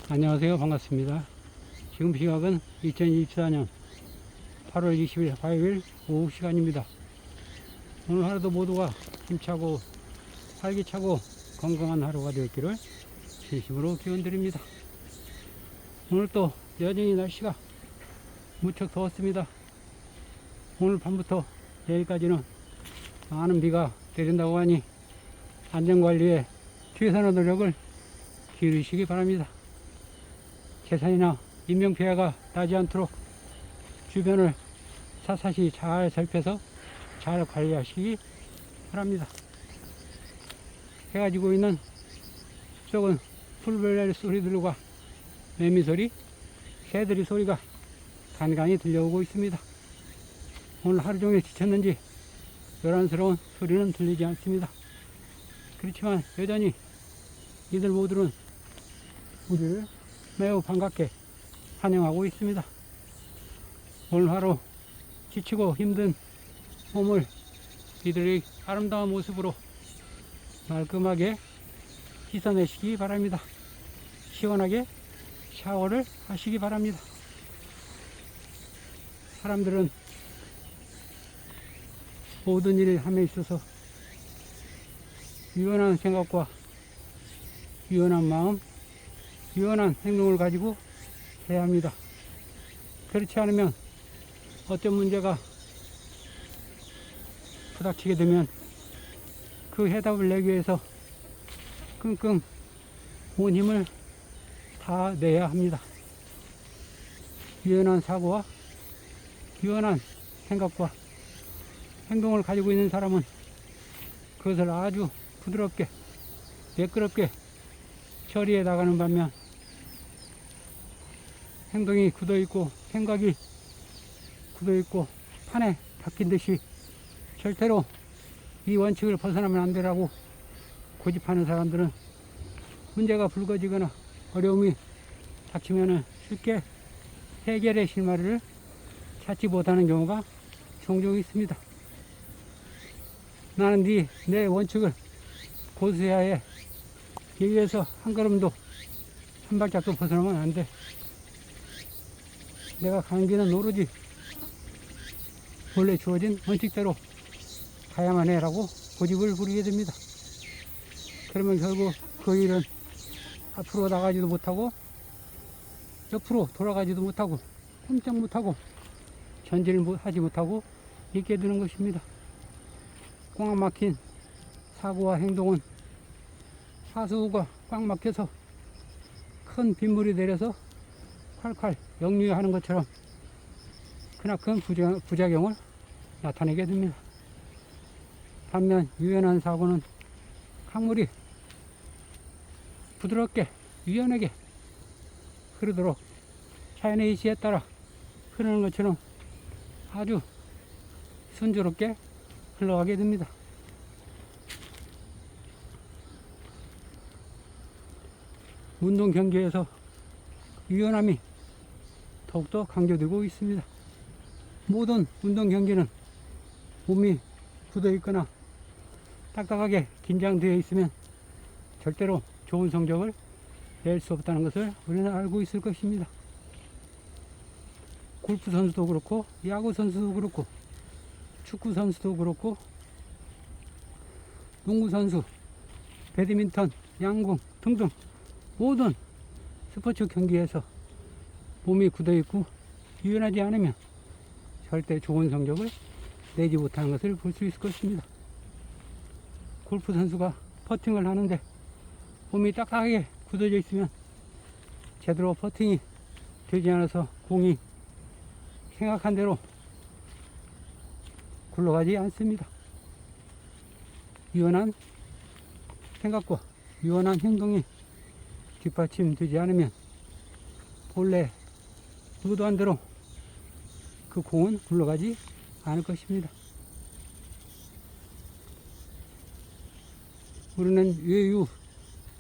안녕하세요. 반갑습니다. 지금 시각은 2024년 8월 20일 화요일 오후 시간입니다. 오늘 하루도 모두가 힘차고 활기차고 건강한 하루가 되었기를 진심으로 기원드립니다. 오늘 또 여전히 날씨가 무척 더웠습니다. 오늘 밤부터 내일까지는 많은 비가 내린다고 하니 안전관리에 최선의 노력을 기울이시기 바랍니다. 재산이나 인명피해가 나지 않도록 주변을 샅샅이 잘 살펴서 잘 관리하시기 바랍니다. 해가 지고 있는 쪽은 풀벌레 소리들과 매미소리, 새들이 소리가 간간히 들려오고 있습니다. 오늘 하루 종일 지쳤는지 요란스러운 소리는 들리지 않습니다. 그렇지만 여전히 이들 모두는 우리를 매우 반갑게 환영하고 있습니다. 오늘 하루 지치고 힘든 몸을 이들의 아름다운 모습으로 말끔하게 씻어내시기 바랍니다. 시원하게 샤워를 하시기 바랍니다. 사람들은 모든 일을 함에 있어서 유연한 생각과 유연한 마음, 유연한 행동을 가지고 해야 합니다. 그렇지 않으면 어떤 문제가 부닥치게 되면 그 해답을 내기 위해서 끙끙 온 힘을 다 내야 합니다. 유연한 사고와 유연한 생각과 행동을 가지고 있는 사람은 그것을 아주 부드럽게 매끄럽게 처리해 나가는 반면 행동이 굳어있고 생각이 굳어있고 판에 박힌 듯이 절대로 이 원칙을 벗어나면 안 되라고 고집하는 사람들은 문제가 불거지거나 어려움이 닥치면 쉽게 해결의 실마리를 찾지 못하는 경우가 종종 있습니다. 나는 내 원칙을 고수해야 해. 여기에서 한 걸음도 한 발짝도 벗어나면 안 돼. 내가 가는 길은 오로지 원래 주어진 원칙대로 가야만 해라고 고집을 부리게 됩니다. 그러면 결국 그 일은 앞으로 나가지도 못하고 옆으로 돌아가지도 못하고 꼼짝 못하고 전진을 하지 못하고 있게 되는 것입니다. 꽉 막힌 사고와 행동은 하수구가 꽉 막혀서 큰 빗물이 내려서 콸콸 역류하는 것처럼 크나큰 부작용을 나타내게 됩니다. 반면 유연한 사고는 강물이 부드럽게 유연하게 흐르도록 자연의 이치에 따라 흐르는 것처럼 아주 순조롭게 흘러가게 됩니다. 운동 경기에서 유연함이 더욱더 강조되고 있습니다. 모든 운동 경기는 몸이 굳어 있거나 딱딱하게 긴장되어 있으면 절대로 좋은 성적을 낼 수 없다는 것을 우리는 알고 있을 것입니다. 골프 선수도 그렇고 야구 선수도 그렇고 축구 선수도 그렇고 농구 선수, 배드민턴, 양궁 등등 모든 스포츠 경기에서 몸이 굳어있고 유연하지 않으면 절대 좋은 성적을 내지 못하는 것을 볼 수 있을 것입니다. 골프 선수가 퍼팅을 하는데 몸이 딱딱하게 굳어져 있으면 제대로 퍼팅이 되지 않아서 공이 생각한 대로 굴러가지 않습니다. 유연한 생각과 유연한 행동이 뒷받침되지 않으면 본래 의도한 대로 그 공은 굴러가지 않을 것입니다. 우리는 외유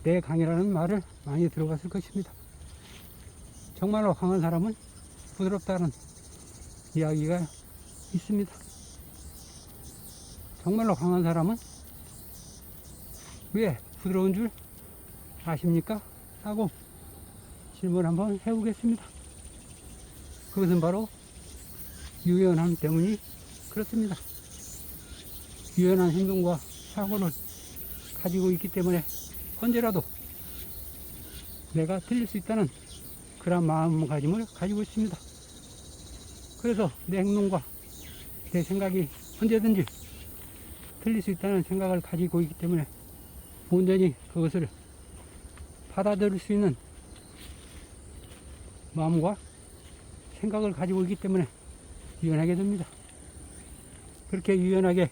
내 강이라는 말을 많이 들어봤을 것입니다. 정말로 강한 사람은 부드럽다는 이야기가 있습니다. 정말로 강한 사람은 왜 부드러운 줄 아십니까? 하고 질문을 한번 해보겠습니다. 그것은 바로 유연함 때문이 그렇습니다. 유연한 행동과 사고를 가지고 있기 때문에 언제라도 내가 틀릴 수 있다는 그런 마음가짐을 가지고 있습니다. 그래서 내 행동과 내 생각이 언제든지 틀릴 수 있다는 생각을 가지고 있기 때문에 온전히 그것을 받아들일 수 있는 마음과 생각을 가지고 있기 때문에 유연하게 됩니다. 그렇게 유연하게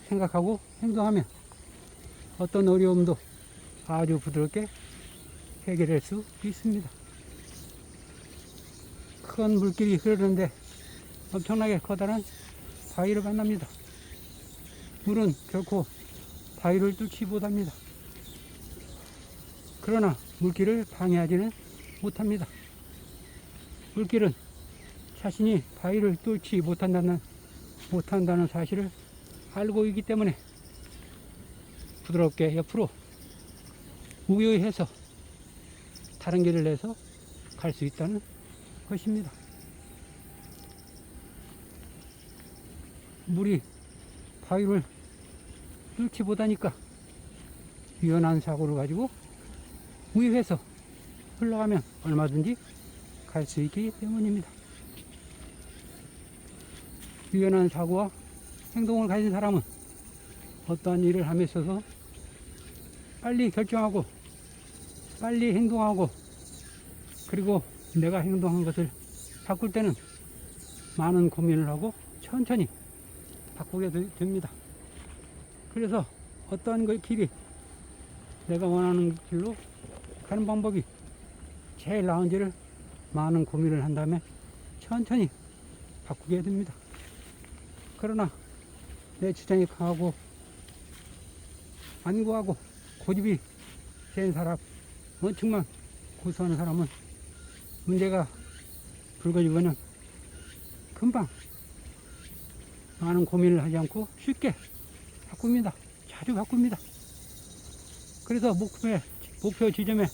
생각하고 행동하면 어떤 어려움도 아주 부드럽게 해결할 수 있습니다. 큰 물길이 흐르는데 엄청나게 커다란 바위를 만납니다. 물은 결코 바위를 뚫지 못합니다. 그러나 물길을 방해하지는 못합니다. 물길은 자신이 바위를 뚫지 못한다는 사실을 알고 있기 때문에 부드럽게 옆으로 우회해서 다른 길을 내서 갈 수 있다는 것입니다. 물이 바위를 뚫지 못하니까 유연한 사고를 가지고 우회해서 흘러가면 얼마든지 갈 수 있기 때문입니다. 유연한 사고와 행동을 가진 사람은 어떠한 일을 함에 있어서 빨리 결정하고 빨리 행동하고 그리고 내가 행동한 것을 바꿀 때는 많은 고민을 하고 천천히 바꾸게 됩니다. 그래서 어떠한 길이 내가 원하는 길로 가는 방법이 제일 나은지를 많은 고민을 한 다음에 천천히 바꾸게 됩니다. 그러나 내 주장이 강하고 완고하고 고집이 센 사람, 원칙만 고수하는 사람은 문제가 불거지면 금방 많은 고민을 하지 않고 쉽게 바꿉니다. 자주 바꿉니다. 그래서 목표 지점에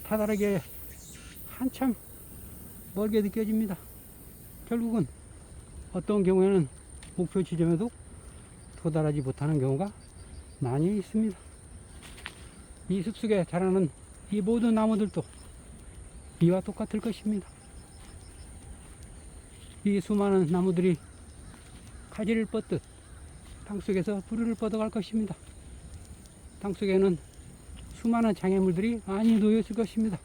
다다르게 한참 멀게 느껴집니다. 결국은 어떤 경우에는 목표 지점에도 도달하지 못하는 경우가 많이 있습니다. 이 숲속에 자라는 이 모든 나무들도 이와 똑같을 것입니다. 이 수많은 나무들이 가지를 뻗듯 땅속에서 뿌리를 뻗어갈 것입니다. 땅속에는 수많은 장애물들이 많이 놓여 있을 것입니다.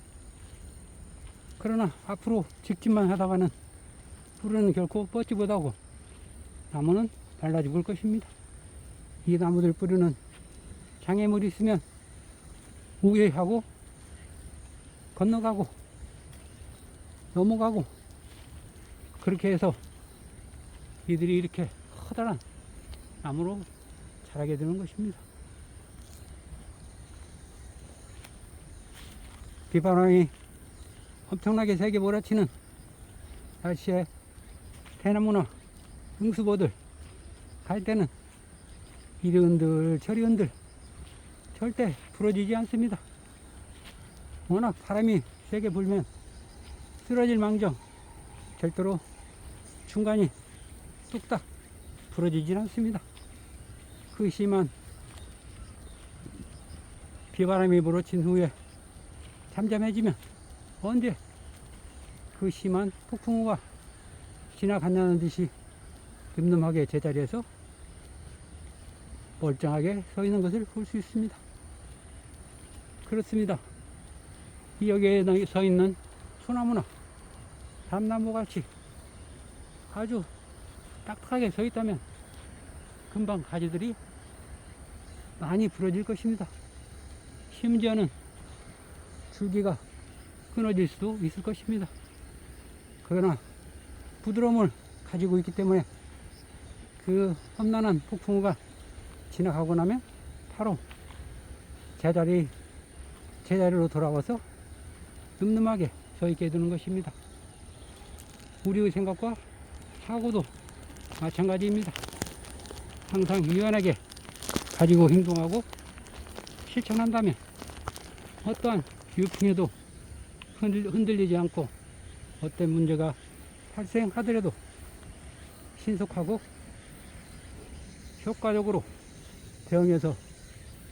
그러나 앞으로 직진만 하다가는 뿌리는 결코 뻗지 못하고 나무는 말라 죽을 것입니다. 이 나무들 뿌리는 장애물이 있으면 우회하고 건너가고 넘어가고 그렇게 해서 이들이 이렇게 커다란 나무로 자라게 되는 것입니다. 비바람이 엄청나게 세게 몰아치는 날씨에 대나무나 응수보들 갈 때는 이리 흔들 저리 흔들 절대 부러지지 않습니다. 워낙 바람이 세게 불면 쓰러질 망정 절대로 중간이 뚝딱 부러지진 않습니다. 그 심한 비바람이 몰아친 후에 잠잠해지면 언제 그 심한 폭풍우가 지나간다는 듯이 늠름하게 제자리에서 멀쩡하게 서 있는 것을 볼 수 있습니다. 그렇습니다. 이 여기에 서 있는 소나무나 담나무 같이 아주 딱딱하게 서 있다면 금방 가지들이 많이 부러질 것입니다. 심지어는 줄기가 끊어질 수도 있을 것입니다. 그러나 부드러움을 가지고 있기 때문에 그 험난한 폭풍우가 지나가고 나면 바로 제자리로 돌아와서 늠름하게 서 있게 되는 것입니다. 우리의 생각과 사고도 마찬가지입니다. 항상 유연하게 가지고 행동하고 실천한다면 어떠한 유풍에도 흔들리지 않고 어떤 문제가 발생하더라도 신속하고 효과적으로 대응해서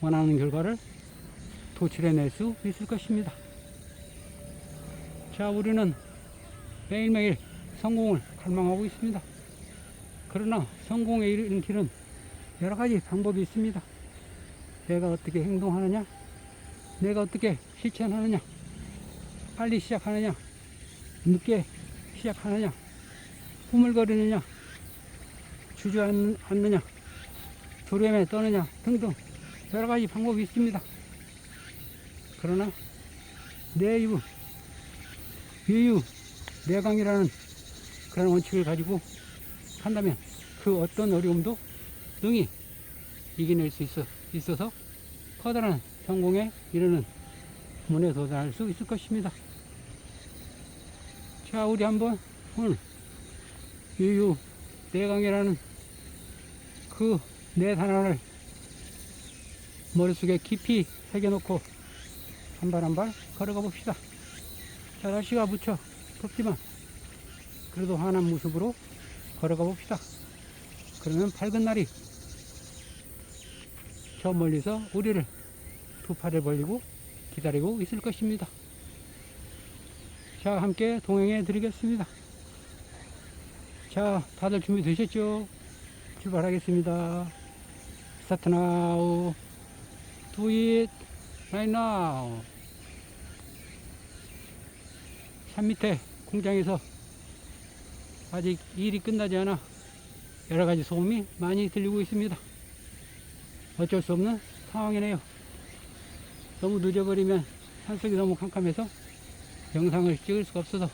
원하는 결과를 도출해낼 수 있을 것입니다. 자, 우리는 매일매일 성공을 갈망하고 있습니다. 그러나 성공에 이르는 길은 여러 가지 방법이 있습니다. 내가 어떻게 행동하느냐, 내가 어떻게 실천하느냐, 빨리 시작하느냐, 늦게 시작하느냐, 꾸물거리느냐, 주저앉느냐, 두려움에 떠느냐 등등 여러 가지 방법이 있습니다. 그러나 내유, 유유, 내강이라는 그런 원칙을 가지고 한다면 그 어떤 어려움도 능히 이겨낼 수 있어서 커다란 성공에 이르는 문에 도달할 수 있을 것입니다. 자, 우리 한번 오늘 유유, 내강이라는 그 네 단어를 머릿속에 깊이 새겨놓고 한 발 한 발 걸어가 봅시다. 자, 날씨가 무척 덥지만 그래도 환한 모습으로 걸어가 봅시다. 그러면 밝은 날이 저 멀리서 우리를 두 팔을 벌리고 기다리고 있을 것입니다. 자, 함께 동행해 드리겠습니다. 자, 다들 준비되셨죠? 출발하겠습니다. Start now. Do it right now. 산 밑에 공장에서 아직 일이 끝나지 않아 여러 가지 소음이 많이 들리고 있습니다. 어쩔 수 없는 상황이네요. 너무 늦어버리면 산속이 너무 캄캄해서 영상을 찍을 수가 없어서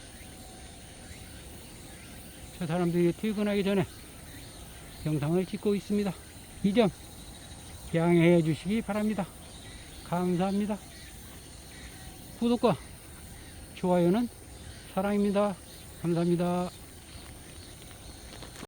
저 사람들이 퇴근하기 전에 영상을 찍고 있습니다. 이 점 양해해 주시기 바랍니다. 감사합니다. 구독과 좋아요는 사랑입니다. 감사합니다.